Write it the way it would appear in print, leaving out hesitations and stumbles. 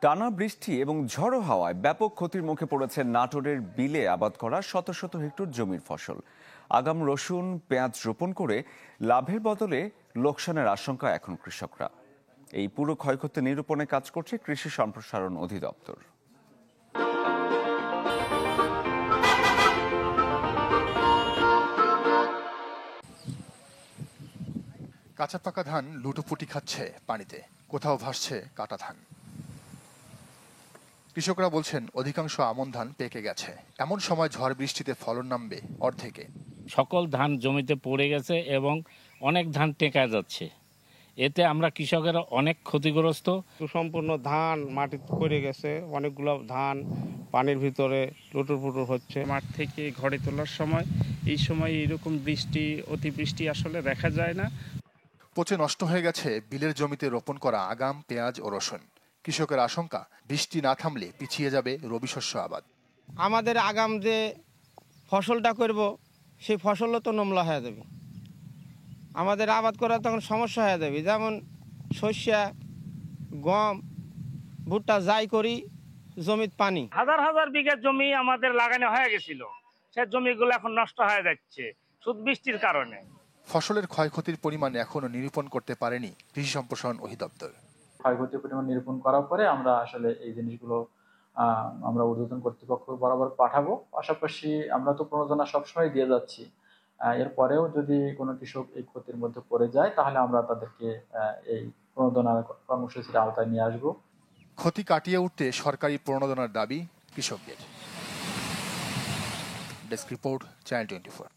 টানা বৃষ্টি এবং ঝড়ো হাওয়ায় ব্যাপক ক্ষতির মুখে পড়েছে নাটোরের বিলে আবাদ করা শত শত হেক্টর জমির ফসল। আগাম রসুন পেঁয়াজ রোপণ করে লাভের বদলে লোকসানের আশঙ্কা এখন কৃষকরা। এই পুরো ক্ষয়ক্ষতি নিরূপণে কাজ করছে কৃষি সম্প্রসারণ অধিদপ্তর। কাঁচা পাকা ধান লুটোপুটি খাচ্ছে পানিতে, কোথাও ভাসছে কাটা ধান। কৃষকরা বলছেন অধিকাংশ আমন ধান পেকে গেছে। এমন সময় ঝড় বৃষ্টিতে ফলন নামবে অর্ধেকে। সকল ধান জমিতে পড়ে গেছে এবং অনেক ধান টেকা যাচ্ছে। এতে আমরা কৃষকেরা অনেক ক্ষতিগ্রস্ত। সম্পূর্ণ ধান মাটি পড়ে গেছে, অনেকগুলো ধান পানির ভিতরে লুটুর পুটুর হচ্ছে। মাঠ থেকে ঘরে তোলার সময় এই সময় এরকম বৃষ্টি অতিবৃষ্টি আসলে দেখা যায় না। পচে নষ্ট হয়ে গেছে বিলের জমিতে রোপণ করা আগাম, পেঁয়াজ ও রসুন। কৃষকের আশঙ্কা বৃষ্টি না থামলে পিছিয়ে যাবে রবি শস্য আবাদ। আমাদের আগাম যে ফসলটা করব সেই ফসলও তো নমলা হয়ে যাবে। আমাদের আবাদ করা তখন সমস্যা হয়ে যাবে, যেমন শস্য, গম, ভুট্টা যাই করি জমিতে পানি। হাজার হাজার বিঘা জমি আমাদের লাগানো হয়ে গেছিল, সে জমিগুলো এখন নষ্ট হয়ে যাচ্ছে শুধু বৃষ্টির কারণে। ফসলের ক্ষয়ক্ষতির পরিমাণ এখনো নিরূপণ করতে পারেনি কৃষি সম্প্রসারণ অধিদপ্তর। ক্ষয়ক্ষতির পরিমাণ নিরূপণ করার পরে আমরা আসলে এই জিনিসগুলো আমরা ঊর্ধ্বতন কর্তৃপক্ষ বরাবর পাঠাবো। পাশাপাশি আমরা তো প্রণোদনা সবসময় দিয়ে যাচ্ছি, এরপরেও যদি কোনো কৃষক এই ক্ষতির মধ্যে পড়ে যায় তাহলে আমরা তাদেরকে এই প্রণোদনা কর্মসূচির আওতায় নিয়ে আসবো। ক্ষতি কাটিয়ে উঠতে সরকারি প্রণোদনার দাবি কৃষকদের। Desk report, channel 24।